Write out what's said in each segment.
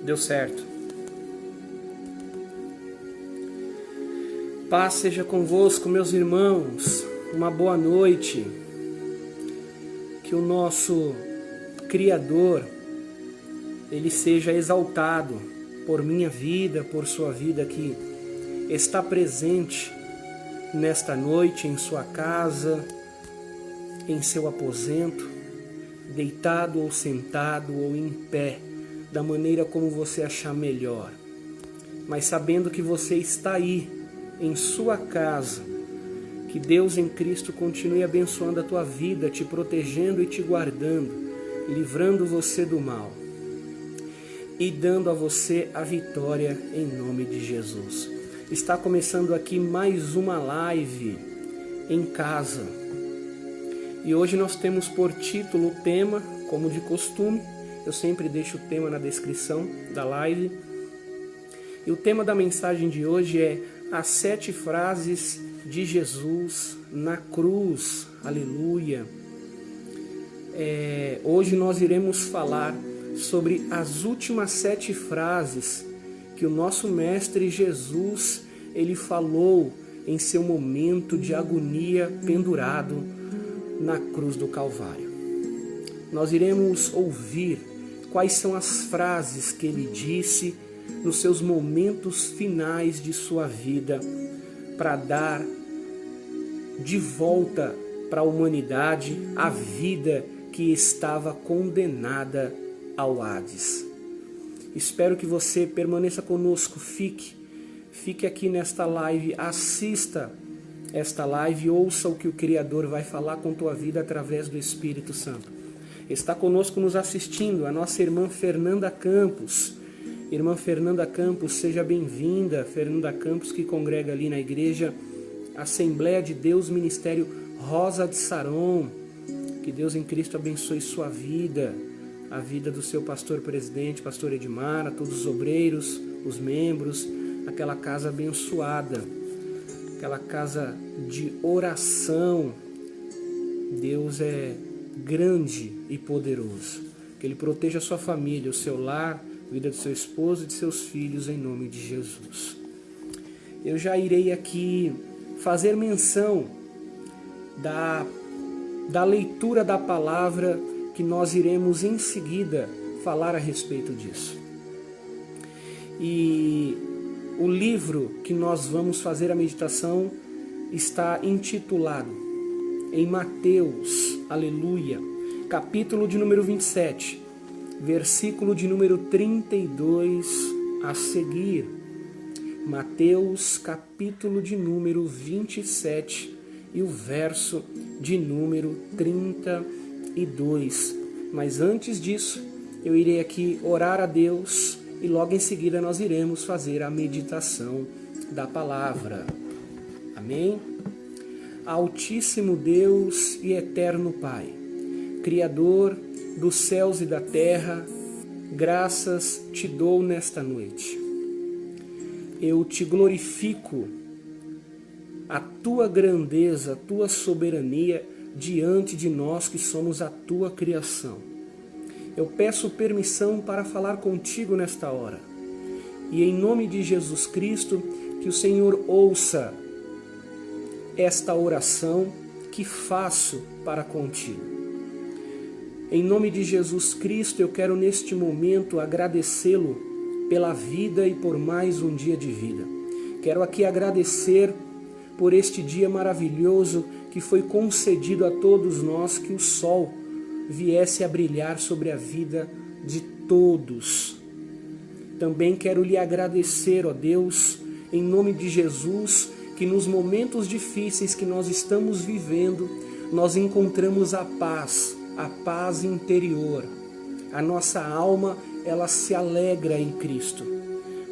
Deu certo. Paz seja convosco, meus irmãos. Uma boa noite. Que o nosso Criador, Ele seja exaltado por minha vida, por sua vida que está presente nesta noite em sua casa, em seu aposento, deitado ou sentado ou em pé, da maneira como você achar melhor. Mas sabendo que você está aí, em sua casa, que Deus em Cristo continue abençoando a tua vida, te protegendo e te guardando, livrando você do mal e dando a você a vitória em nome de Jesus. Está começando aqui mais uma live em casa. E hoje nós temos por título o tema, como de costume, eu sempre deixo o tema na descrição da live. E o tema da mensagem de hoje é as 7 frases de Jesus na cruz. Aleluia! Hoje nós iremos falar sobre as últimas 7 frases que o nosso Mestre Jesus ele falou em seu momento de agonia pendurado na cruz do Calvário. Nós iremos ouvir quais são as frases que ele disse nos seus momentos finais de sua vida para dar de volta para a humanidade a vida que estava condenada ao Hades. Espero que você permaneça conosco, fique aqui nesta live, assista esta live, ouça o que o Criador vai falar com tua vida através do Espírito Santo. Está conosco nos assistindo a nossa irmã Fernanda Campos. Irmã Fernanda Campos, seja bem-vinda. Fernanda Campos, que congrega ali na igreja Assembleia de Deus, Ministério Rosa de Saron. Que Deus em Cristo abençoe sua vida, a vida do seu pastor presidente, pastor Edmar, a todos os obreiros, os membros, aquela casa abençoada, aquela casa de oração. Deus é grande e poderoso. Que Ele proteja a sua família, o seu lar, a vida do seu esposo e de seus filhos, em nome de Jesus. Eu já irei aqui fazer menção da leitura da palavra que nós iremos em seguida falar a respeito disso. E o livro que nós vamos fazer a meditação está intitulado em Mateus, aleluia, capítulo de número 27, versículo de número 32 a seguir. Mateus, capítulo de número 27 e o verso de número 32. Mas antes disso, eu irei aqui orar a Deus e logo em seguida nós iremos fazer a meditação da palavra. Amém? Altíssimo Deus e eterno Pai, Criador dos céus e da terra, graças te dou nesta noite. Eu te glorifico a tua grandeza, a tua soberania diante de nós que somos a tua criação. Eu peço permissão para falar contigo nesta hora. E em nome de Jesus Cristo, que o Senhor ouça esta oração que faço para contigo. Em nome de Jesus Cristo, eu quero neste momento agradecê-lo pela vida e por mais um dia de vida. Quero aqui agradecer por este dia maravilhoso que foi concedido a todos nós, que o sol viesse a brilhar sobre a vida de todos. Também quero lhe agradecer, ó Deus, em nome de Jesus, que nos momentos difíceis que nós estamos vivendo, nós encontramos a paz interior. A nossa alma, ela se alegra em Cristo,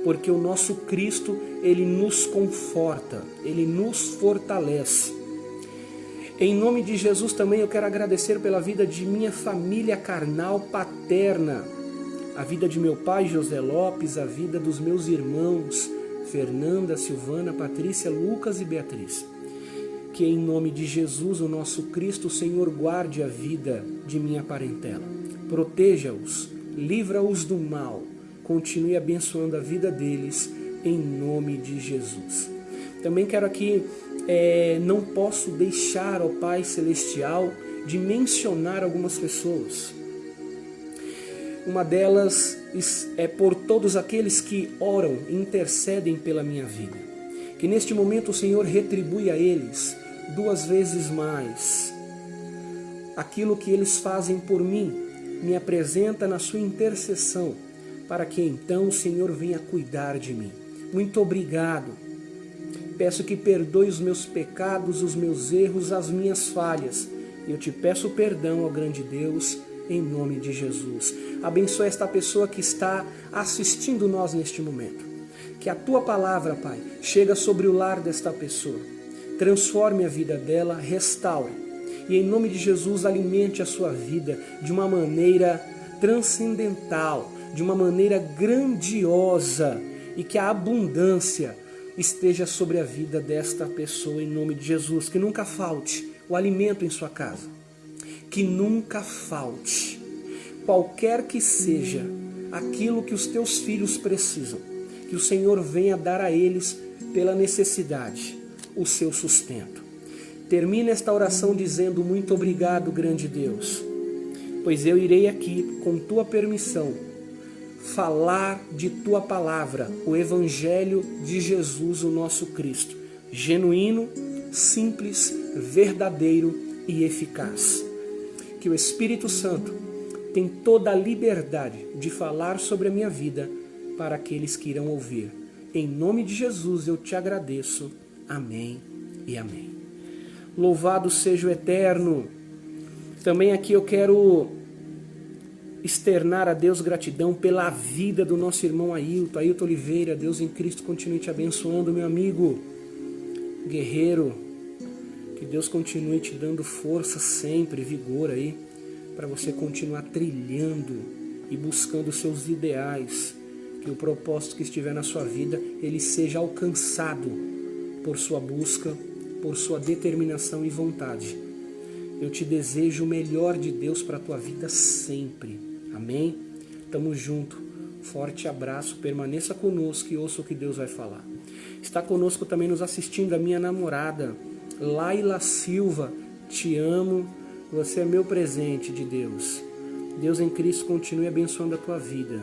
porque o nosso Cristo, Ele nos conforta, Ele nos fortalece. Em nome de Jesus também eu quero agradecer pela vida de minha família carnal paterna, a vida de meu pai José Lopes, a vida dos meus irmãos Fernanda, Silvana, Patrícia, Lucas e Beatriz. Que em nome de Jesus, o nosso Cristo, o Senhor guarde a vida de minha parentela. Proteja-os, livra-os do mal, continue abençoando a vida deles, em nome de Jesus. Também quero aqui, não posso deixar, ó Pai Celestial, de mencionar algumas pessoas. Uma delas é por todos aqueles que oram e intercedem pela minha vida. Que neste momento o Senhor retribui a eles 2 vezes mais aquilo que eles fazem por mim, me apresenta na sua intercessão, para que então o Senhor venha cuidar de mim. Muito obrigado. Peço que perdoe os meus pecados, os meus erros, as minhas falhas. E eu te peço perdão, ó grande Deus, em nome de Jesus. Abençoa esta pessoa que está assistindo nós neste momento. Que a tua palavra, Pai, chega sobre o lar desta pessoa. Transforme a vida dela, restaure. E em nome de Jesus, alimente a sua vida de uma maneira transcendental, de uma maneira grandiosa, e que a abundância esteja sobre a vida desta pessoa em nome de Jesus. Que nunca falte o alimento em sua casa. Que nunca falte, qualquer que seja aquilo que os teus filhos precisam, que o Senhor venha dar a eles pela necessidade, o seu sustento. Termina esta oração dizendo: muito obrigado, grande Deus, pois eu irei aqui, com tua permissão, falar de tua palavra, o Evangelho de Jesus, o nosso Cristo, genuíno, simples, verdadeiro e eficaz. Que o Espírito Santo tem toda a liberdade de falar sobre a minha vida para aqueles que irão ouvir. Em nome de Jesus eu te agradeço. Amém e amém. Louvado seja o Eterno. Também aqui eu quero externar a Deus gratidão pela vida do nosso irmão Ailton Oliveira. Deus em Cristo continue te abençoando, meu amigo guerreiro. Que Deus continue te dando força sempre, vigor aí, para você continuar trilhando e buscando os seus ideais. Que o propósito que estiver na sua vida, ele seja alcançado por sua busca, por sua determinação e vontade. Eu te desejo o melhor de Deus para a tua vida sempre. Amém? Tamo junto. Forte abraço, permaneça conosco e ouça o que Deus vai falar. Está conosco também nos assistindo a minha namorada, Laila Silva. Te amo, você é meu presente de Deus. Deus em Cristo continue abençoando a tua vida,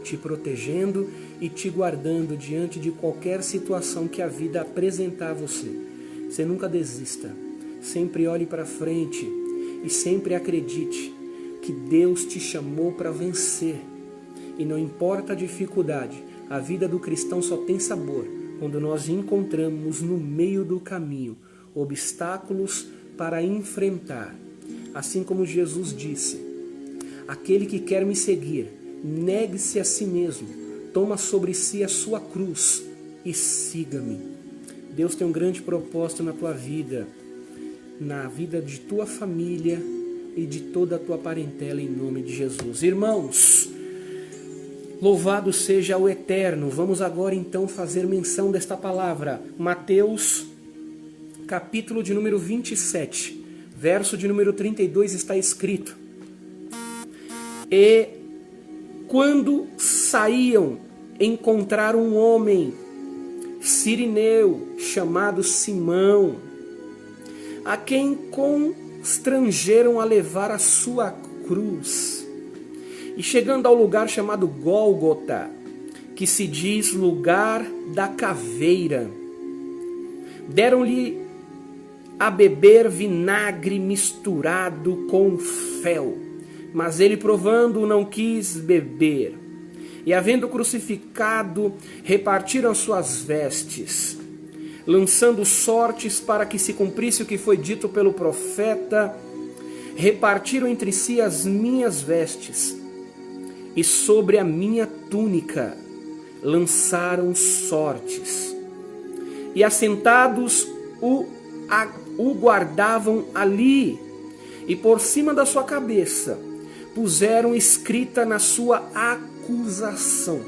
te protegendo e te guardando diante de qualquer situação que a vida apresentar a você. Você nunca desista, sempre olhe para frente e sempre acredite que Deus te chamou para vencer. E não importa a dificuldade, a vida do cristão só tem sabor quando nós encontramos no meio do caminho obstáculos para enfrentar. Assim como Jesus disse: aquele que quer me seguir, negue-se a si mesmo, toma sobre si a sua cruz e siga-me. Deus tem um grande propósito na tua vida, na vida de tua família e de toda a tua parentela, em nome de Jesus. Irmãos, louvado seja o Eterno. Vamos agora então fazer menção desta palavra. Mateus, capítulo de número 27, verso de número 32 está escrito: e quando saíam, encontraram um homem sirineu chamado Simão, a quem constrangeram a levar a sua cruz. E chegando ao lugar chamado Gólgota, que se diz lugar da caveira, deram-lhe a beber vinagre misturado com fel. Mas ele, provando, não quis beber. E, havendo crucificado, repartiram suas vestes, lançando sortes para que se cumprisse o que foi dito pelo profeta: repartiram entre si as minhas vestes, e sobre a minha túnica lançaram sortes. E assentados o guardavam ali, e por cima da sua cabeça puseram escrita na sua acusação: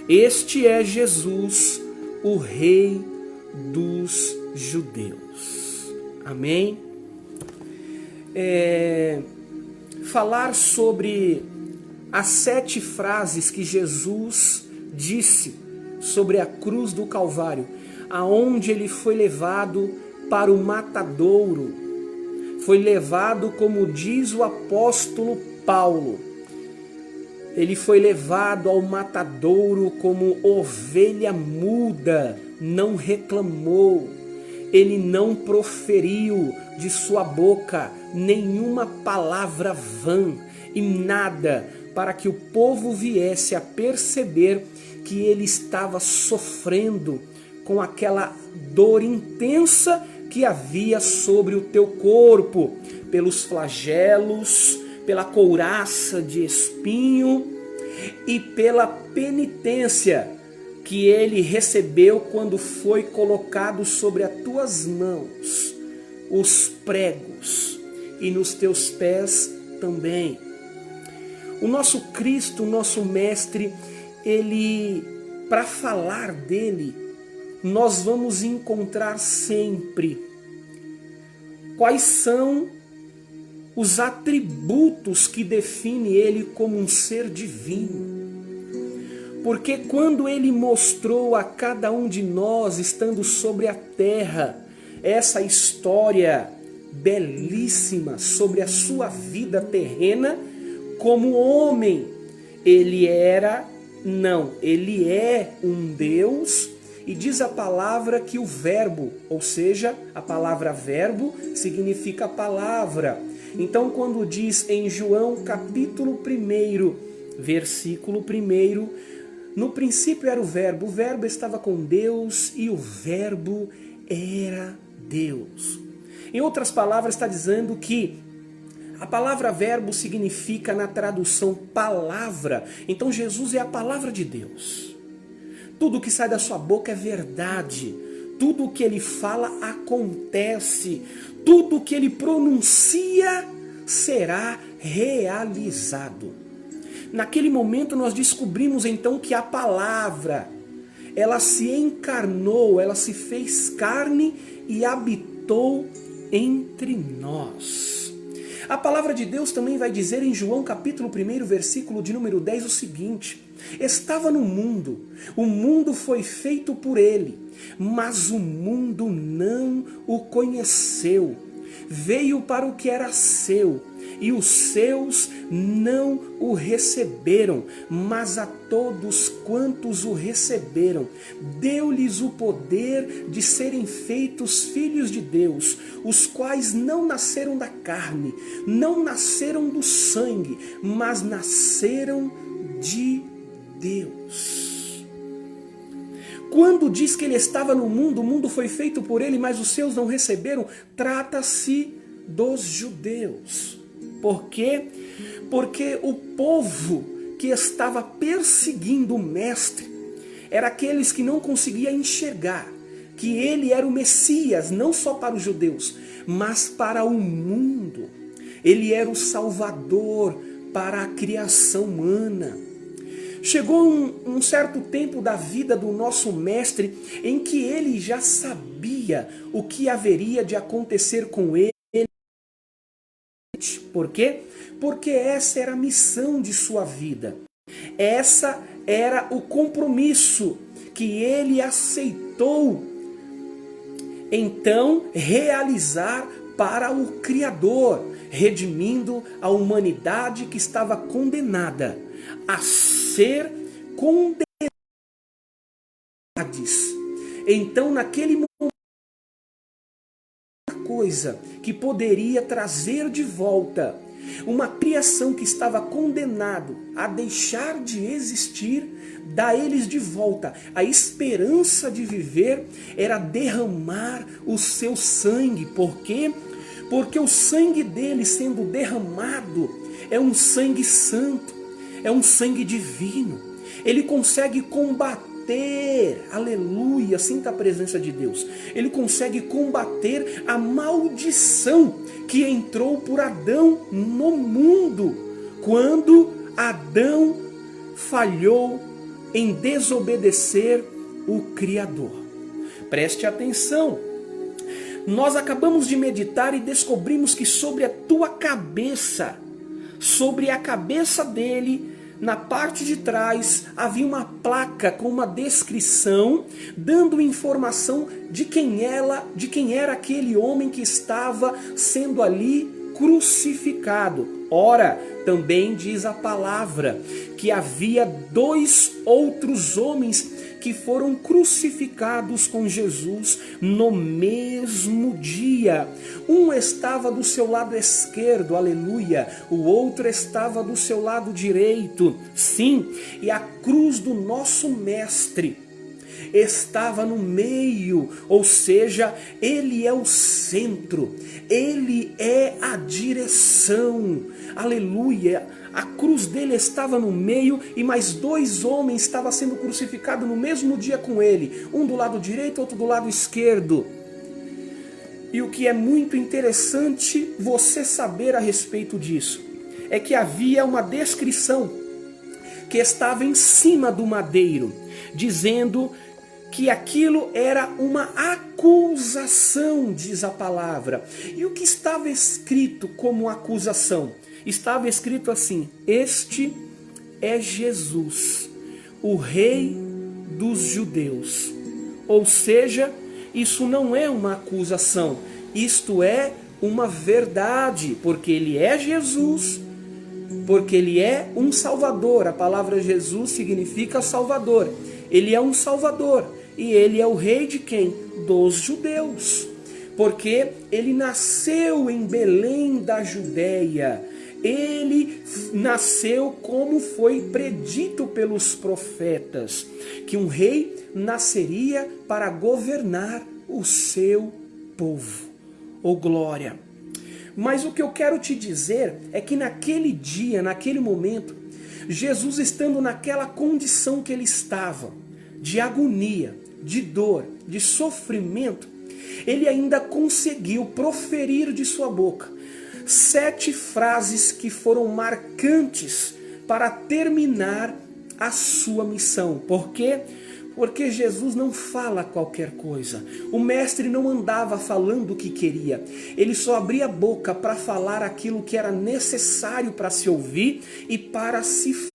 este é Jesus, o Rei dos Judeus. Amém? Falar sobre as 7 frases que Jesus disse sobre a cruz do Calvário, aonde ele foi levado para o matadouro, foi levado, como diz o apóstolo Paulo, ele foi levado ao matadouro como ovelha muda, não reclamou, ele não proferiu de sua boca nenhuma palavra vã e nada para que o povo viesse a perceber que ele estava sofrendo com aquela dor intensa que havia sobre o teu corpo, pelos flagelos, pela couraça de espinho e pela penitência que ele recebeu quando foi colocado sobre as tuas mãos os pregos e nos teus pés também. O nosso Cristo, o nosso Mestre, ele, para falar dele, nós vamos encontrar sempre quais são os atributos que definem ele como um ser divino. Porque quando ele mostrou a cada um de nós, estando sobre a terra, essa história belíssima sobre a sua vida terrena, como homem, ele é um Deus, e diz a palavra que o verbo, ou seja, a palavra verbo significa palavra. Então quando diz em João capítulo 1, versículo 1, no princípio era o verbo estava com Deus e o verbo era Deus. Em outras palavras, está dizendo que a palavra verbo significa na tradução palavra. Então Jesus é a palavra de Deus. Tudo que sai da sua boca é verdade. Tudo que ele fala acontece. Tudo que ele pronuncia será realizado. Naquele momento nós descobrimos então que a palavra, ela se encarnou, ela se fez carne e habitou entre nós. A palavra de Deus também vai dizer em João capítulo 1, versículo de número 10 o seguinte: estava no mundo, o mundo foi feito por ele, mas o mundo não o conheceu. Veio para o que era seu, e os seus não o receberam, mas a todos quantos o receberam, deu-lhes o poder de serem feitos filhos de Deus, os quais não nasceram da carne, não nasceram do sangue, mas nasceram de Deus. Quando diz que ele estava no mundo, o mundo foi feito por ele, mas os seus não receberam, trata-se dos judeus. Por quê? Porque o povo que estava perseguindo o Mestre era aqueles que não conseguiam enxergar que ele era o Messias, não só para os judeus, mas para o mundo. Ele era o Salvador para a criação humana. Chegou um certo tempo da vida do nosso Mestre em que ele já sabia o que haveria de acontecer com ele. Por quê? Porque essa era a missão de sua vida. Essa era o compromisso que ele aceitou, então, realizar para o Criador, redimindo a humanidade que estava condenada a ser condenados. Então, naquele momento, coisa que poderia trazer de volta uma criação que estava condenado a deixar de existir, dá eles de volta. A esperança de viver era derramar o seu sangue. Por quê? Porque o sangue dele sendo derramado é um sangue santo, é um sangue divino. Ele consegue combater, aleluia, sinta a presença de Deus. Ele consegue combater a maldição que entrou por Adão no mundo, quando Adão falhou em desobedecer o Criador. Preste atenção. Nós acabamos de meditar e descobrimos que sobre a tua cabeça, sobre a cabeça dele, na parte de trás havia uma placa com uma descrição, dando informação de quem era aquele homem que estava sendo ali crucificado. Ora, também diz a palavra que havia 2 outros homens que foram crucificados com Jesus no mesmo dia. Um estava do seu lado esquerdo, aleluia, o outro estava do seu lado direito. Sim, e a cruz do nosso mestre estava no meio, ou seja, ele é o centro, ele é a direção, aleluia. A cruz dele estava no meio e mais 2 homens estavam sendo crucificados no mesmo dia com ele, um do lado direito, outro do lado esquerdo. E o que é muito interessante você saber a respeito disso é que havia uma descrição que estava em cima do madeiro, dizendo que aquilo era uma acusação, diz a palavra. E o que estava escrito como acusação? Estava escrito assim: este é Jesus, o Rei dos Judeus. Ou seja, isso não é uma acusação, isto é uma verdade, porque ele é Jesus, porque ele é um Salvador. A palavra Jesus significa Salvador. Ele é um Salvador e ele é o Rei de quem? Dos judeus. Porque ele nasceu em Belém da Judéia. Ele nasceu como foi predito pelos profetas, que um rei nasceria para governar o seu povo. Oh glória! Mas o que eu quero te dizer é que naquele dia, naquele momento, Jesus estando naquela condição que ele estava, de agonia, de dor, de sofrimento, ele ainda conseguiu proferir de sua boca 7 frases que foram marcantes para terminar a sua missão. Por quê? Porque Jesus não fala qualquer coisa. O mestre não andava falando o que queria. Ele só abria a boca para falar aquilo que era necessário para se ouvir e para se...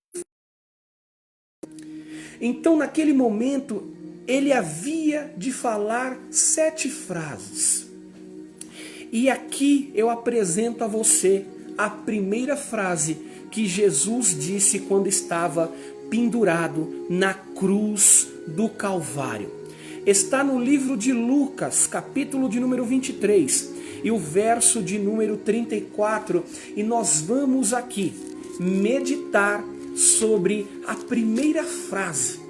Então, naquele momento, ele havia de falar 7 frases. E aqui eu apresento a você a primeira frase que Jesus disse quando estava pendurado na cruz do Calvário. Está no livro de Lucas, capítulo de número 23, e o verso de número 34, e nós vamos aqui meditar sobre a primeira frase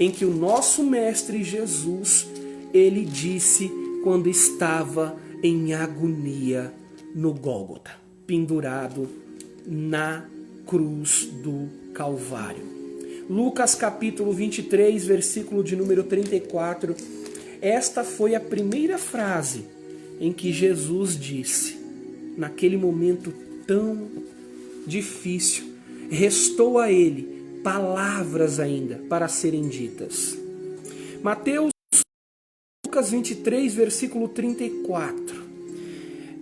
em que o nosso mestre Jesus, ele disse quando estava em agonia no Gólgota, pendurado na cruz do Calvário. Lucas capítulo 23, versículo de número 34. Esta foi a primeira frase em que Jesus disse, naquele momento tão difícil, restou a ele palavras ainda para serem ditas. Lucas 23, versículo 34.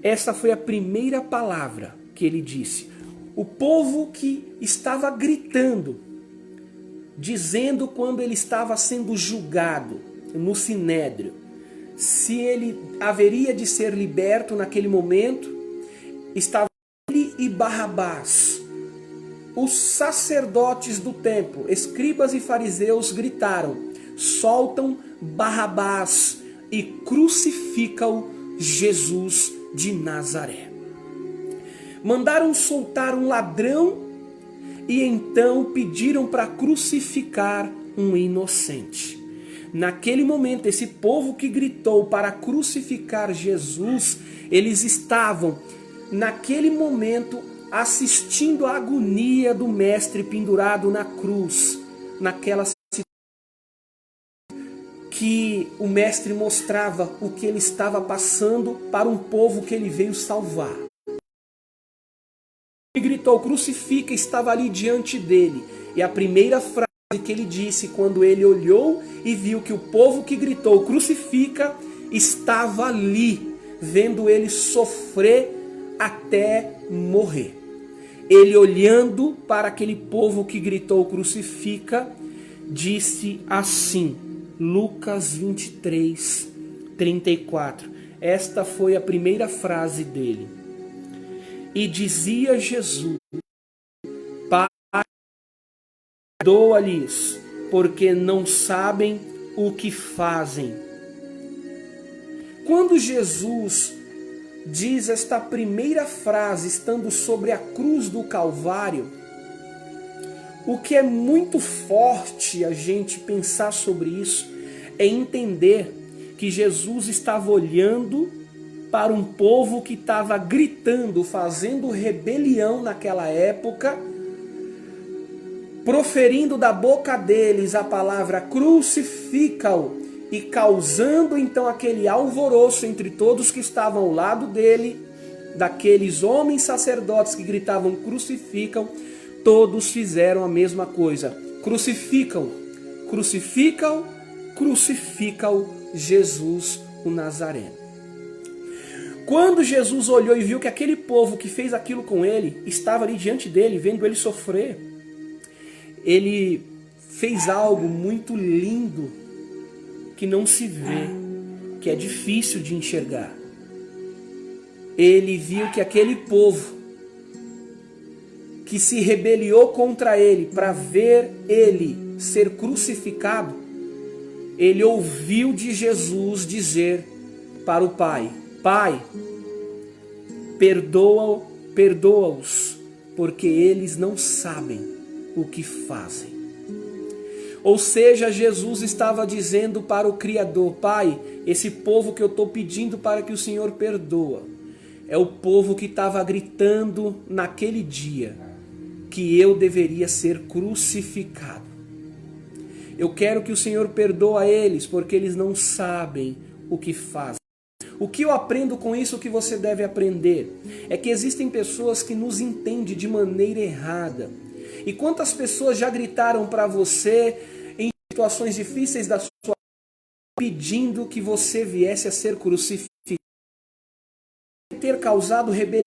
Essa foi a primeira palavra que ele disse. O povo que estava gritando, dizendo quando ele estava sendo julgado no Sinédrio, se ele haveria de ser liberto naquele momento, estava ele e Barrabás. Os sacerdotes do templo, escribas e fariseus, gritaram: soltam Barrabás e crucificam Jesus de Nazaré. Mandaram soltar um ladrão e então pediram para crucificar um inocente. Naquele momento, esse povo que gritou para crucificar Jesus, eles estavam, naquele momento, assistindo à agonia do mestre pendurado na cruz, naquela situação que o mestre mostrava o que ele estava passando para um povo que ele veio salvar. Ele gritou: crucifica, estava ali diante dele. E a primeira frase que ele disse quando ele olhou e viu que o povo que gritou crucifica estava ali, vendo ele sofrer até morrer. ele, olhando para aquele povo que gritou crucifica, disse assim, Lucas 23, 34. Esta foi a primeira frase dele. E dizia Jesus, Pai, perdoa-lhes, porque não sabem o que fazem. Quando Jesus diz esta primeira frase, estando sobre a cruz do Calvário, o que é muito forte a gente pensar sobre isso é entender que Jesus estava olhando para um povo que estava gritando, fazendo rebelião naquela época, proferindo da boca deles a palavra crucifica-o e causando então aquele alvoroço entre todos que estavam ao lado dele, daqueles homens sacerdotes que gritavam crucificam, todos fizeram a mesma coisa. Crucificam, crucificam, crucificam Jesus o Nazareno. Quando Jesus olhou e viu que aquele povo que fez aquilo com ele estava ali diante dele, vendo ele sofrer, ele fez algo muito lindo que não se vê, que é difícil de enxergar. Ele viu que aquele povo que se rebeliou contra ele para ver ele ser crucificado, ele ouviu de Jesus dizer para o Pai, Pai, perdoa-os, porque eles não sabem o que fazem. Ou seja, Jesus estava dizendo para o Criador, Pai, esse povo que eu estou pedindo para que o Senhor perdoa, é o povo que estava gritando naquele dia que eu deveria ser crucificado. Eu quero que o Senhor perdoa eles, porque eles não sabem o que fazem. O que eu aprendo com isso, o que você deve aprender, é que existem pessoas que nos entendem de maneira errada. E quantas pessoas já gritaram para você em situações difíceis da sua vida, pedindo que você viesse a ser crucificado, ter causado rebelião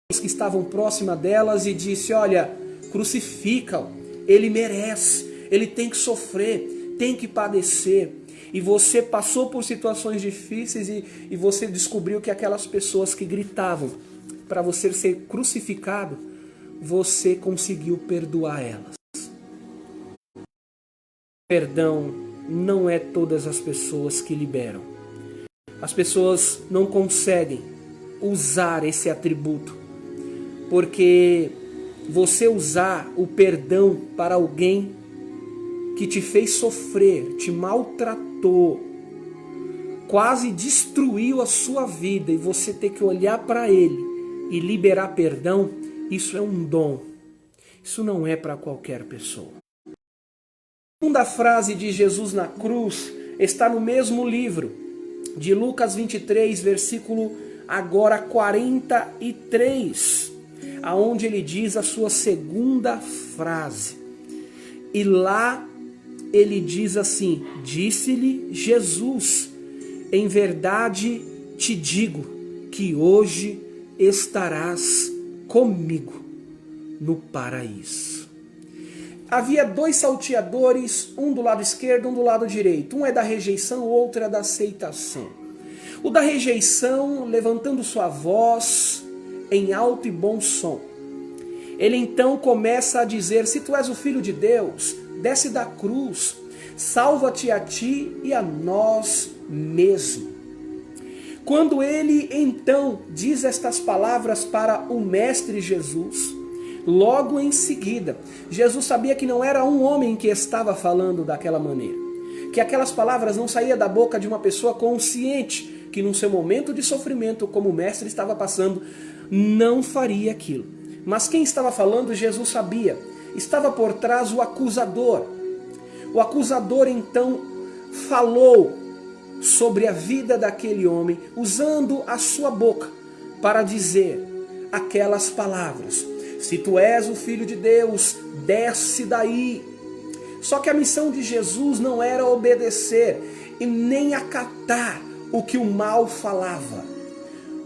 que estavam próximas delas e disse, olha, crucifica-o, ele merece, ele tem que sofrer, tem que padecer. E você passou por situações difíceis e você descobriu que aquelas pessoas que gritavam para você ser crucificado, você conseguiu perdoar elas. Perdão não é todas as pessoas que liberam. As pessoas não conseguem usar esse atributo, porque você usar o perdão para alguém que te fez sofrer, te maltratou, quase destruiu a sua vida, e você ter que olhar para ele e liberar perdão, isso é um dom. Isso não é para qualquer pessoa. A segunda frase de Jesus na cruz está no mesmo livro, de Lucas 23, versículo agora 43, aonde ele diz a sua segunda frase. E lá ele diz assim, disse-lhe Jesus, em verdade te digo que hoje estarás comigo no paraíso. Havia dois salteadores, um do lado esquerdo, um do lado direito. Um é da rejeição, o outro é da aceitação. O da rejeição, levantando sua voz em alto e bom som, ele então começa a dizer, se tu és o Filho de Deus, desce da cruz, salva-te a ti e a nós mesmo. Quando ele então diz estas palavras para o Mestre Jesus, logo em seguida, Jesus sabia que não era um homem que estava falando daquela maneira, que aquelas palavras não saíam da boca de uma pessoa consciente, que num seu momento de sofrimento, como o Mestre estava passando, não faria aquilo. Mas quem estava falando, Jesus sabia. Estava por trás o acusador. O acusador então falou sobre a vida daquele homem, usando a sua boca para dizer aquelas palavras. Se tu és o Filho de Deus, desce daí. Só que a missão de Jesus não era obedecer e nem acatar o que o mal falava.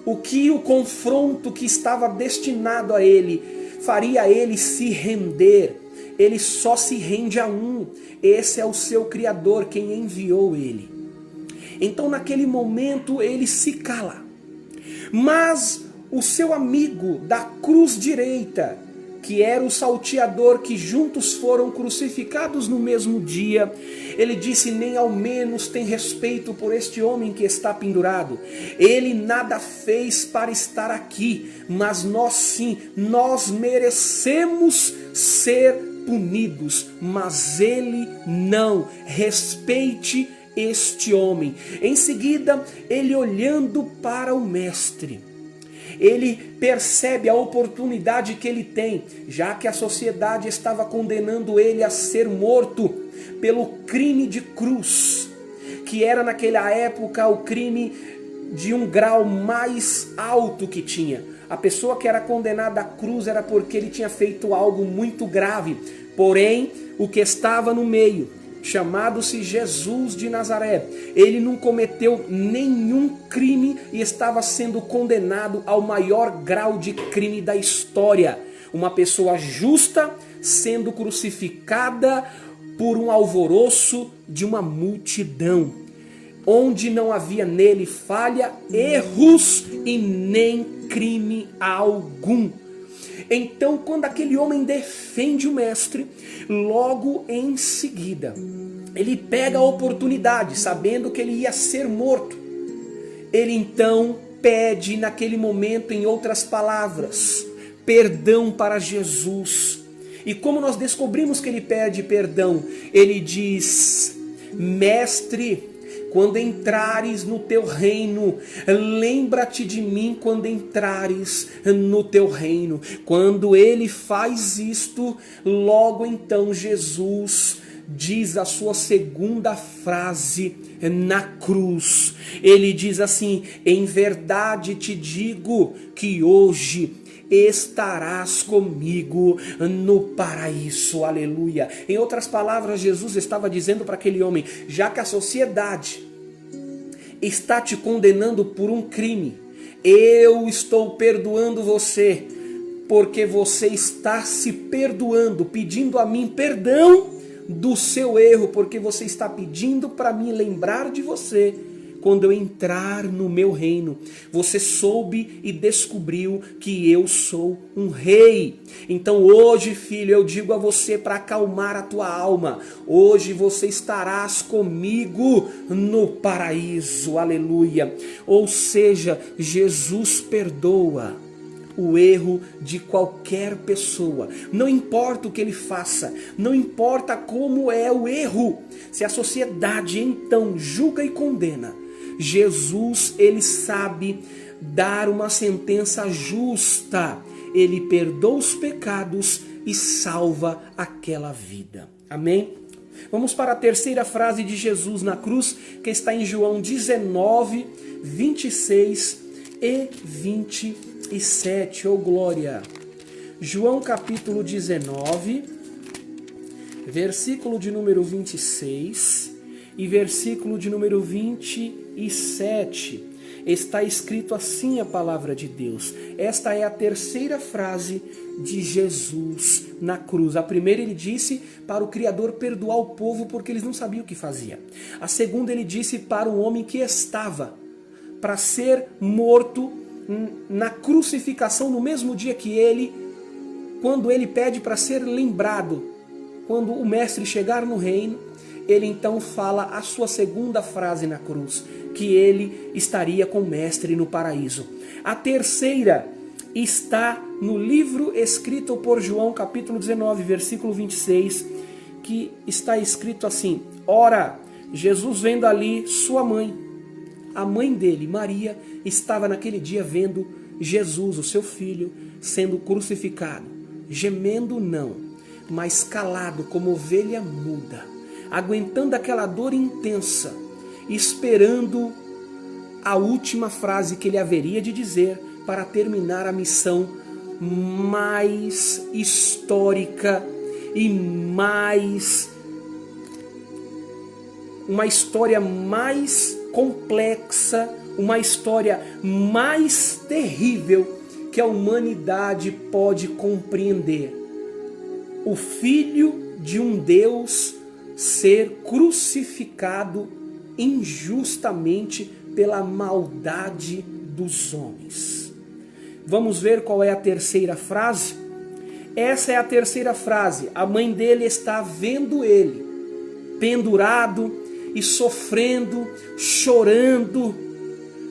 O confronto que estava destinado a ele faria ele se render. Ele só se rende a um. Esse é o seu Criador, quem enviou ele. Então naquele momento ele se cala. Mas o seu amigo da cruz direita, que era o salteador, que juntos foram crucificados no mesmo dia, ele disse: nem ao menos tem respeito por este homem que está pendurado. Ele nada fez para estar aqui, mas nós sim, nós merecemos ser punidos, mas ele não. Respeite este homem. Em seguida, ele olhando para o mestre, ele percebe a oportunidade que ele tem, já que a sociedade estava condenando ele a ser morto pelo crime de cruz, que era naquela época o crime de um grau mais alto que tinha. A pessoa que era condenada à cruz era porque ele tinha feito algo muito grave. Porém, o que estava no meio, chamado-se Jesus de Nazaré, ele não cometeu nenhum crime e estava sendo condenado ao maior grau de crime da história. Uma pessoa justa sendo crucificada por um alvoroço de uma multidão, onde não havia nele falha, erros e nem crime algum. Então, quando aquele homem defende o mestre, logo em seguida, ele pega a oportunidade, sabendo que ele ia ser morto. Ele então pede naquele momento, em outras palavras, perdão para Jesus. E como nós descobrimos que ele pede perdão? Ele diz: mestre, quando entrares no teu reino, lembra-te de mim quando entrares no teu reino. Quando ele faz isto, logo então Jesus diz a sua segunda frase na cruz. Ele diz assim: em verdade te digo que hoje estarás comigo no paraíso. Aleluia. Em outras palavras, Jesus estava dizendo para aquele homem: já que a sociedade está te condenando por um crime, eu estou perdoando você, porque você está se perdoando, pedindo a mim perdão do seu erro, porque você está pedindo para mim lembrar de você quando eu entrar no meu reino. Você soube e descobriu que eu sou um rei. Então hoje, filho, eu digo a você para acalmar a tua alma: hoje você estarás comigo no paraíso. Aleluia. Ou seja, Jesus perdoa o erro de qualquer pessoa. Não importa o que ele faça, não importa como é o erro. Se a sociedade então julga e condena, Jesus, ele sabe dar uma sentença justa. Ele perdoa os pecados e salva aquela vida. Amém? Vamos para a terceira frase de Jesus na cruz, que está em João 19, 26 e 27. Oh glória! João capítulo 19, versículo de número 26 e versículo de número 27, está escrito assim a palavra de Deus. Esta é a terceira frase de Jesus na cruz. A primeira ele disse para o Criador perdoar o povo porque eles não sabiam o que fazia. A segunda ele disse para um homem que estava para ser morto na crucificação no mesmo dia que ele, quando ele pede para ser lembrado, quando o mestre chegar no reino. Ele então fala a sua segunda frase na cruz, que ele estaria com o mestre no paraíso. A terceira está no livro escrito por João, capítulo 19, versículo 26, que está escrito assim: ora, Jesus vendo ali sua mãe, a mãe dele, Maria, estava naquele dia vendo Jesus, o seu filho, sendo crucificado, gemendo não, mas calado como ovelha muda, aguentando aquela dor intensa, esperando a última frase que ele haveria de dizer para terminar a missão mais histórica e uma história mais complexa, uma história mais terrível que a humanidade pode compreender. O Filho de um Deus ser crucificado injustamente pela maldade dos homens. Vamos ver qual é a terceira frase? Essa é a terceira frase. A mãe dele está vendo ele pendurado e sofrendo, chorando,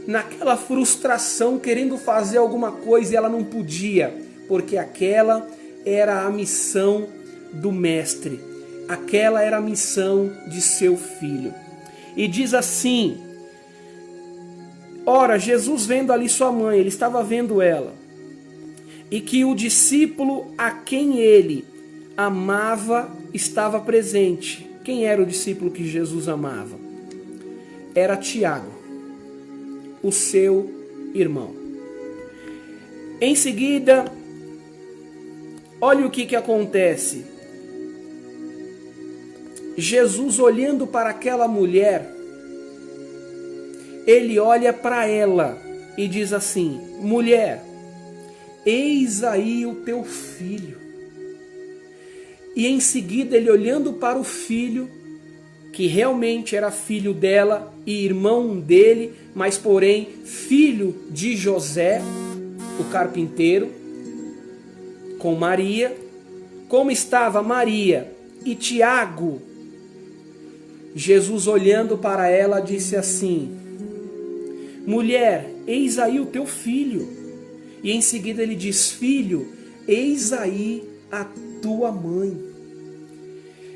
naquela frustração, querendo fazer alguma coisa e ela não podia, porque aquela era a missão do mestre, aquela era a missão de seu filho. E diz assim: ora, Jesus vendo ali sua mãe, ele estava vendo ela, e que o discípulo a quem ele amava estava presente. Quem era o discípulo que Jesus amava? Era Tiago, o seu irmão. Em seguida, olha o que acontece. Jesus, olhando para aquela mulher, ele olha para ela e diz assim: mulher, eis aí o teu filho. E em seguida ele, olhando para o filho, que realmente era filho dela e irmão dele, mas porém filho de José, o carpinteiro, com Maria, como estava Maria e Tiago, Jesus, olhando para ela, disse assim: mulher, eis aí o teu filho. E em seguida ele diz: filho, eis aí a tua mãe.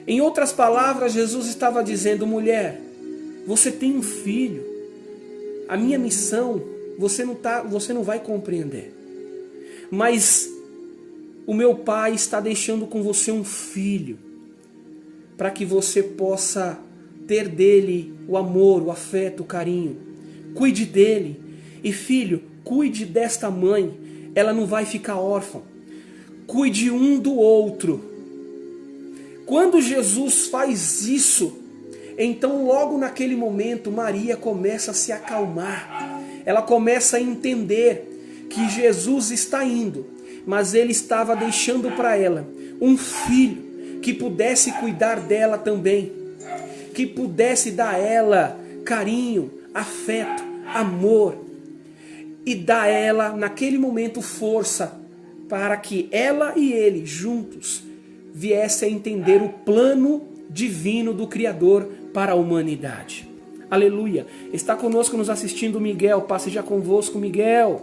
Em outras palavras, Jesus estava dizendo: mulher, você tem um filho. A minha missão você não vai compreender, mas o meu Pai está deixando com você um filho, para que você possa ter dele o amor, o afeto, o carinho. Cuide dele. E filho, cuide desta mãe. Ela não vai ficar órfã. Cuide um do outro. Quando Jesus faz isso, então logo naquele momento Maria começa a se acalmar. Ela começa a entender que Jesus está indo, mas ele estava deixando para ela um filho que pudesse cuidar dela também, que pudesse dar a ela carinho, afeto, amor, e dar a ela naquele momento força para que ela e ele juntos viessem a entender o plano divino do Criador para a humanidade. Aleluia! Está conosco nos assistindo Miguel, passe já convosco, Miguel.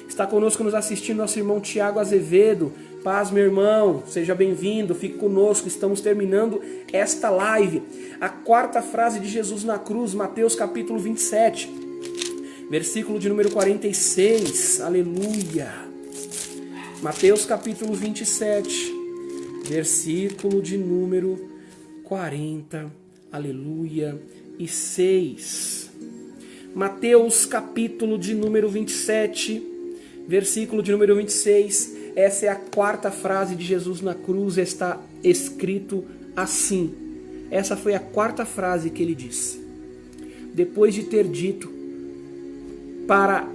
Está conosco nos assistindo nosso irmão Tiago Azevedo. Paz, meu irmão, seja bem-vindo, fique conosco. Estamos terminando esta live. A quarta frase de Jesus na cruz, Mateus capítulo 27, versículo de número 46. Aleluia! Mateus capítulo 27, versículo de número 40. Aleluia! E 6. Mateus capítulo de número 27, versículo de número 26. Essa é a quarta frase de Jesus na cruz. Está escrito assim. Essa foi a quarta frase que ele disse. Depois de ter dito para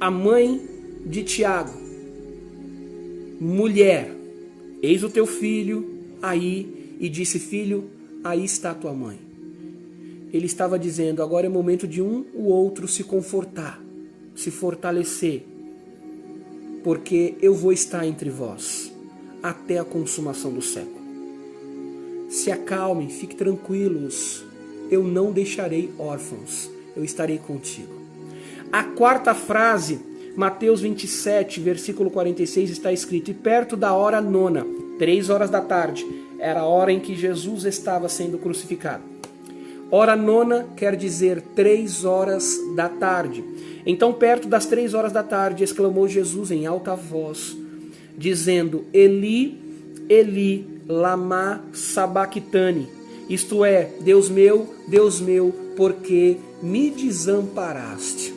a mãe de Tiago: mulher, eis o teu filho aí. E disse: filho, aí está a tua mãe. Ele estava dizendo: agora é momento de um ou outro se confortar, se fortalecer, porque eu vou estar entre vós até a consumação do século. Se acalmem, fiquem tranquilos, eu não deixarei órfãos, eu estarei contigo. A quarta frase, Mateus 27, versículo 46, está escrito: e perto da hora nona, 3 horas da tarde, era a hora em que Jesus estava sendo crucificado. Hora nona quer dizer 3 horas da tarde. Então, perto das 3 horas da tarde, exclamou Jesus em alta voz, dizendo: Eli, Eli, lama sabachthani. Isto é, Deus meu, por que me desamparaste?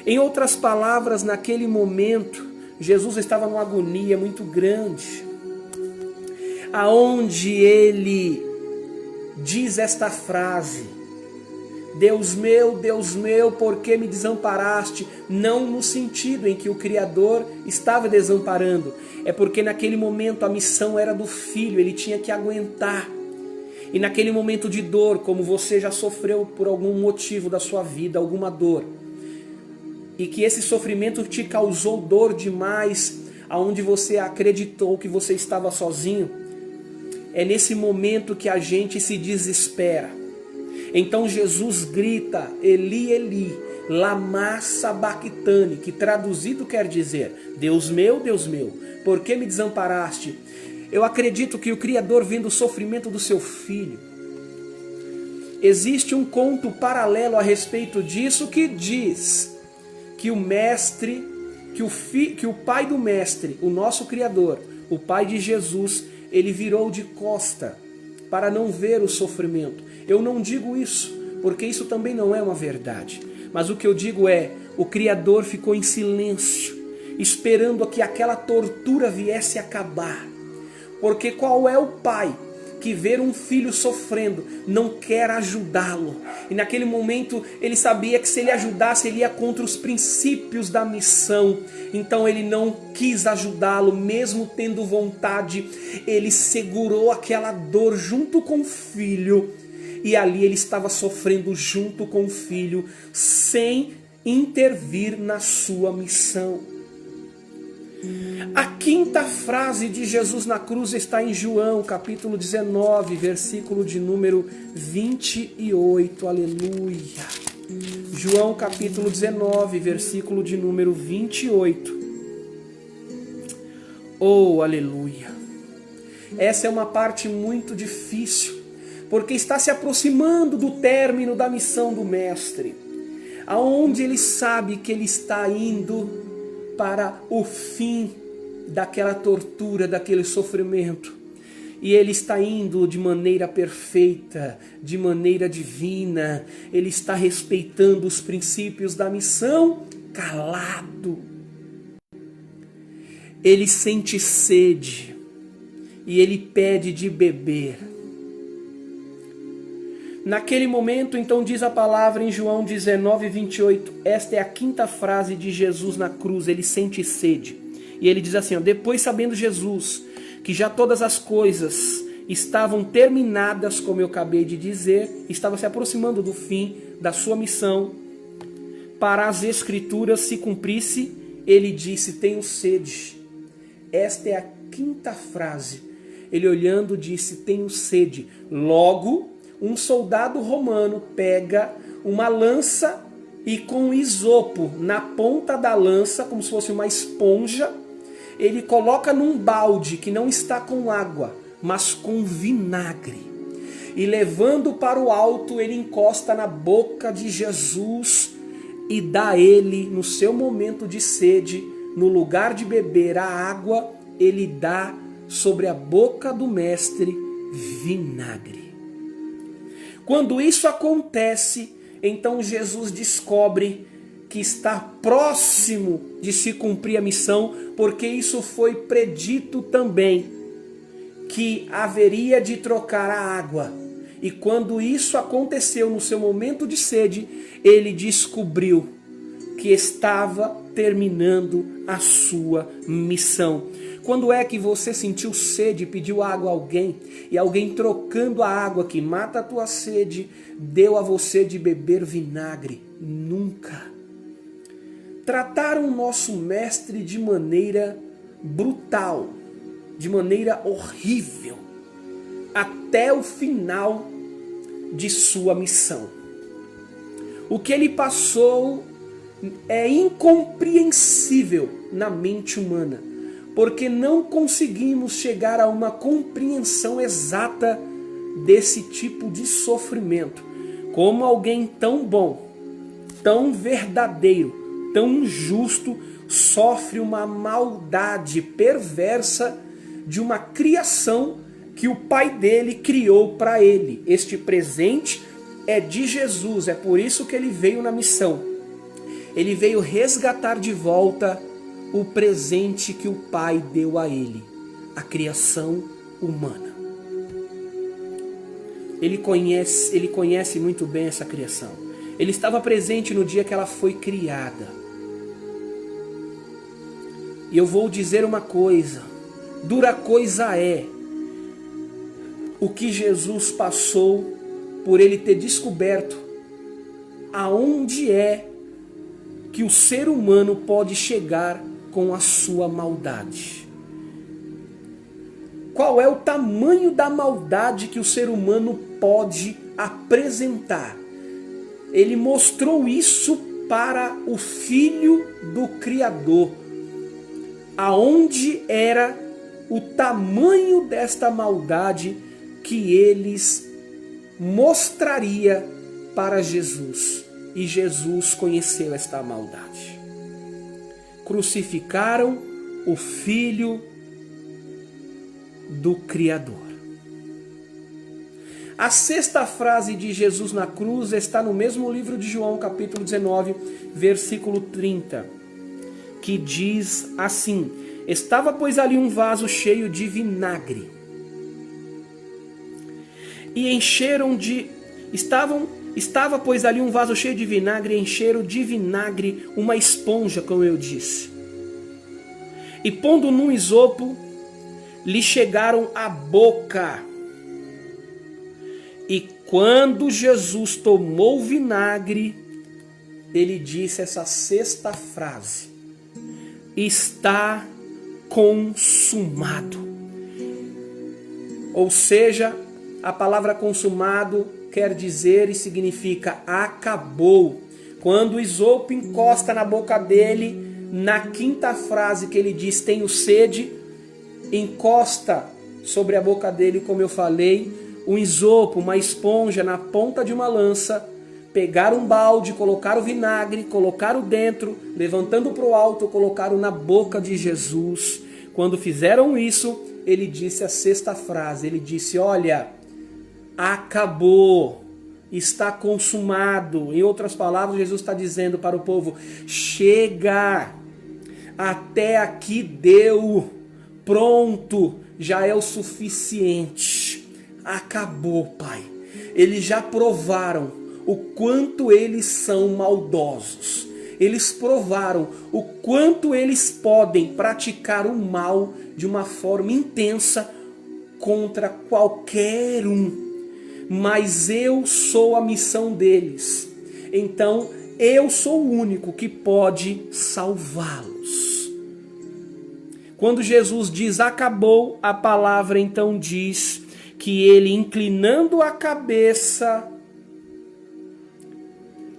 Em outras palavras, naquele momento, Jesus estava numa agonia muito grande, aonde ele diz esta frase: Deus meu, por que me desamparaste? Não no sentido em que o Criador estava desamparando. É porque naquele momento a missão era do filho, ele tinha que aguentar. E naquele momento de dor, como você já sofreu por algum motivo da sua vida, alguma dor, e que esse sofrimento te causou dor demais, aonde você acreditou que você estava sozinho, é nesse momento que a gente se desespera. Então Jesus grita, Eli, Eli, lama sabachthani, que traduzido quer dizer, Deus meu, por que me desamparaste? Eu acredito que o Criador, vendo o sofrimento do seu filho, existe um conto paralelo a respeito disso que diz que o mestre, que o pai do mestre, o nosso Criador, o pai de Jesus, ele virou de costa para não ver o sofrimento. Eu não digo isso, porque isso também não é uma verdade. Mas o que eu digo é, o Criador ficou em silêncio, esperando que aquela tortura viesse a acabar. Porque qual é o pai que ver um filho sofrendo não quer ajudá-lo? E naquele momento ele sabia que se ele ajudasse, ele ia contra os princípios da missão. Então ele não quis ajudá-lo, mesmo tendo vontade. Ele segurou aquela dor junto com o filho. E ali ele estava sofrendo junto com o filho, sem intervir na sua missão. A quinta frase de Jesus na cruz está em João, capítulo 19, versículo de número 28. Aleluia. João, capítulo 19, versículo de número 28. Oh, aleluia. Essa é uma parte muito difícil, porque está se aproximando do término da missão do Mestre, aonde ele sabe que ele está indo para o fim daquela tortura, daquele sofrimento. E ele está indo de maneira perfeita, de maneira divina. Ele está respeitando os princípios da missão, calado. Ele sente sede e ele pede de beber. Naquele momento, então, diz a palavra em João 19, 28, esta é a quinta frase de Jesus na cruz, ele sente sede. E ele diz assim, ó, depois sabendo Jesus que já todas as coisas estavam terminadas, como eu acabei de dizer, estava se aproximando do fim da sua missão, para as Escrituras se cumprisse, ele disse, tenho sede. Esta é a quinta frase. Ele olhando disse, tenho sede. Logo, um soldado romano pega uma lança e com isopo na ponta da lança, como se fosse uma esponja, ele coloca num balde que não está com água, mas com vinagre. E levando para o alto, ele encosta na boca de Jesus e dá a ele, no seu momento de sede, no lugar de beber a água, ele dá sobre a boca do mestre vinagre. Quando isso acontece, então Jesus descobre que está próximo de se cumprir a missão, porque isso foi predito também, que haveria de trocar a água. E quando isso aconteceu no seu momento de sede, ele descobriu que estava terminando a sua missão. Quando é que você sentiu sede e pediu água a alguém, e alguém trocando a água que mata a tua sede, deu a você de beber vinagre? Nunca. Trataram o nosso mestre de maneira brutal, de maneira horrível, até o final de sua missão. O que ele passou é incompreensível na mente humana, porque não conseguimos chegar a uma compreensão exata desse tipo de sofrimento. Como alguém tão bom, tão verdadeiro, tão justo, sofre uma maldade perversa de uma criação que o pai dele criou para ele. Este presente é de Jesus, é por isso que ele veio na missão. Ele veio resgatar de volta o presente que o pai deu a ele, a criação humana. Ele conhece muito bem essa criação. Ele estava presente no dia que ela foi criada. E eu vou dizer uma coisa: dura coisa é o que Jesus passou por ele ter descoberto aonde é que o ser humano pode chegar com a sua maldade. Qual é o tamanho da maldade que o ser humano pode apresentar? Ele mostrou isso para o Filho do Criador. Aonde era o tamanho desta maldade que eles mostraria para Jesus. E Jesus conheceu esta maldade. Crucificaram o Filho do Criador. A sexta frase de Jesus na cruz está no mesmo livro de João, capítulo 19, versículo 30, que diz assim: estava, pois, ali um vaso cheio de vinagre, e encheram de... Estava, pois, ali um vaso cheio de vinagre, e encheram de vinagre uma esponja, como eu disse. E pondo num isopo, lhe chegaram à boca. E quando Jesus tomou o vinagre, ele disse essa sexta frase: está consumado. Ou seja, a palavra consumado quer dizer e significa acabou. Quando o isopo encosta na boca dele, na quinta frase que ele diz tenho sede, encosta sobre a boca dele, como eu falei, um isopo, uma esponja na ponta de uma lança, pegaram um balde, colocaram vinagre, colocaram dentro, levantando para o alto, colocaram na boca de Jesus. Quando fizeram isso, ele disse a sexta frase, ele disse: olha, acabou, está consumado. Em outras palavras, Jesus está dizendo para o povo: chega, até aqui deu, pronto, já é o suficiente. Acabou, Pai. Eles já provaram o quanto eles são maldosos. Eles provaram o quanto eles podem praticar o mal de uma forma intensa contra qualquer um. Mas eu sou a missão deles. Então, eu sou o único que pode salvá-los. Quando Jesus diz acabou, a palavra então diz que ele, inclinando a cabeça,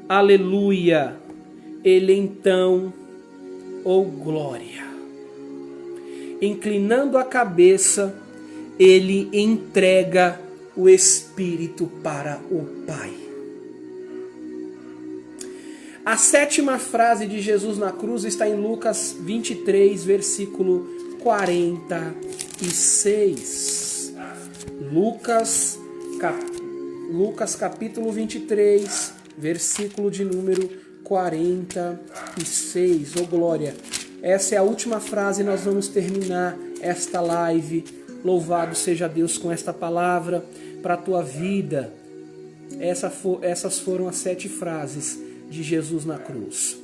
aleluia, ele então, oh glória, inclinando a cabeça, ele entrega o Espírito para o Pai. A sétima frase de Jesus na cruz está em Lucas 23, versículo 46. Lucas capítulo 23, versículo de número 46. Oh glória! Essa é a última frase e nós vamos terminar esta live. Louvado seja Deus com esta palavra para a tua vida. Essas foram as 7 frases de Jesus na cruz.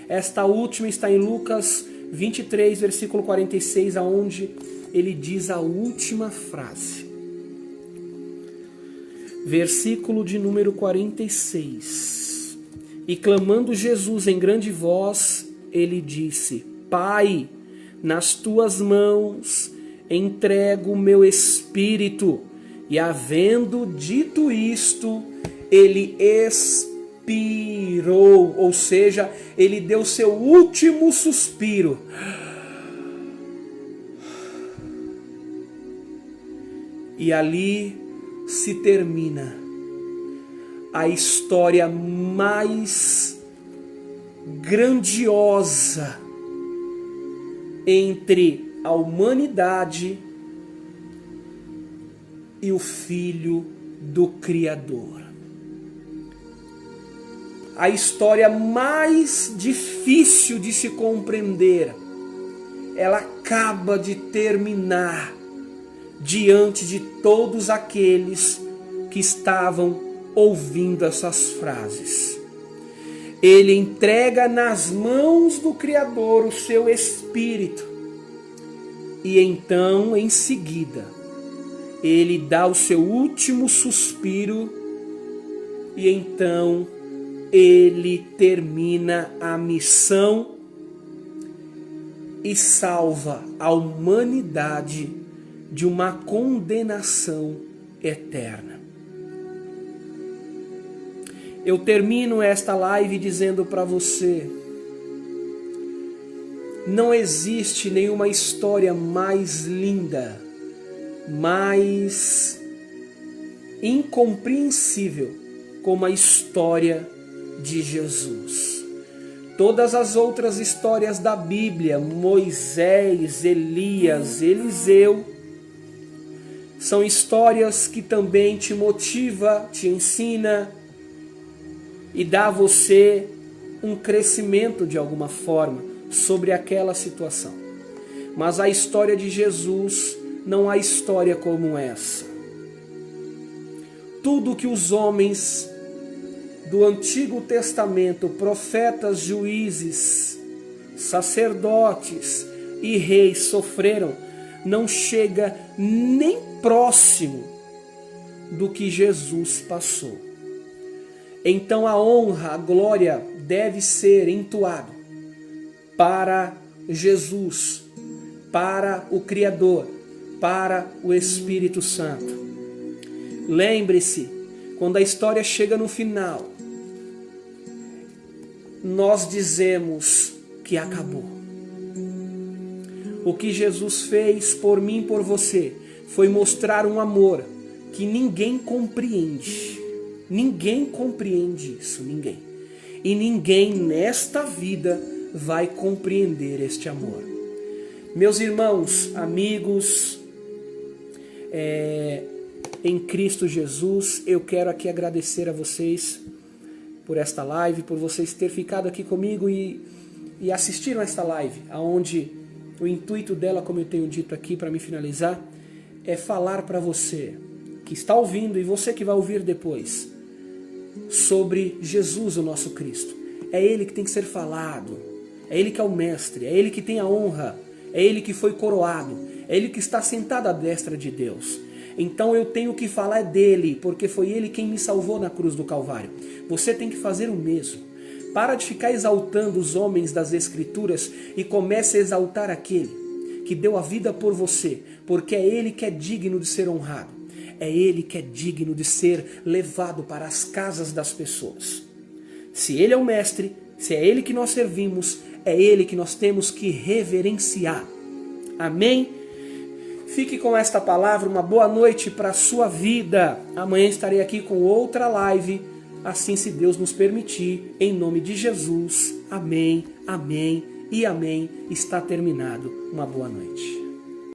Esta última está em Lucas 23, versículo 46, aonde ele diz a última frase. Versículo de número 46. E clamando Jesus em grande voz, ele disse: Pai, nas tuas mãos entrego o meu espírito. E havendo dito isto, ele expirou, ou seja, ele deu seu último suspiro. E ali se termina a história mais grandiosa entre a humanidade e o Filho do Criador. A história mais difícil de se compreender, ela acaba de terminar diante de todos aqueles que estavam ouvindo essas frases. Ele entrega nas mãos do Criador o seu Espírito. E então, em seguida, ele dá o seu último suspiro e então ele termina a missão e salva a humanidade de uma condenação eterna. Eu termino esta live dizendo para você: não existe nenhuma história mais linda, mais incompreensível como a história de Jesus. Todas as outras histórias da Bíblia, Moisés, Elias, Eliseu, são histórias que também te motiva, te ensina e dá a você um crescimento de alguma forma sobre aquela situação. Mas a história de Jesus não há história como essa. Tudo que os homens do Antigo Testamento, profetas, juízes, sacerdotes e reis sofreram, não chega nem próximo do que Jesus passou. Então a honra, a glória deve ser entoada para Jesus, para o Criador, para o Espírito Santo. Lembre-se, quando a história chega no final, nós dizemos que acabou. O que Jesus fez por mim e por você foi mostrar um amor que ninguém compreende. Ninguém compreende isso, ninguém. E ninguém nesta vida vai compreender este amor. Meus irmãos, amigos, em Cristo Jesus, eu quero aqui agradecer a vocês por esta live, por vocês terem ficado aqui comigo e assistiram a esta live, onde o intuito dela, como eu tenho dito aqui para me finalizar, é falar para você que está ouvindo e você que vai ouvir depois sobre Jesus, o nosso Cristo. É Ele que tem que ser falado, é Ele que é o mestre, é Ele que tem a honra, é Ele que foi coroado, é Ele que está sentado à destra de Deus. Então eu tenho que falar dele, porque foi ele quem me salvou na cruz do Calvário. Você tem que fazer o mesmo. Para de ficar exaltando os homens das Escrituras e comece a exaltar aquele que deu a vida por você, porque é ele que é digno de ser honrado. É ele que é digno de ser levado para as casas das pessoas. Se ele é o mestre, se é ele que nós servimos, é ele que nós temos que reverenciar. Amém? Fique com esta palavra, uma boa noite para a sua vida. Amanhã estarei aqui com outra live, assim se Deus nos permitir, em nome de Jesus. Amém, amém e amém. Está terminado. Uma boa noite.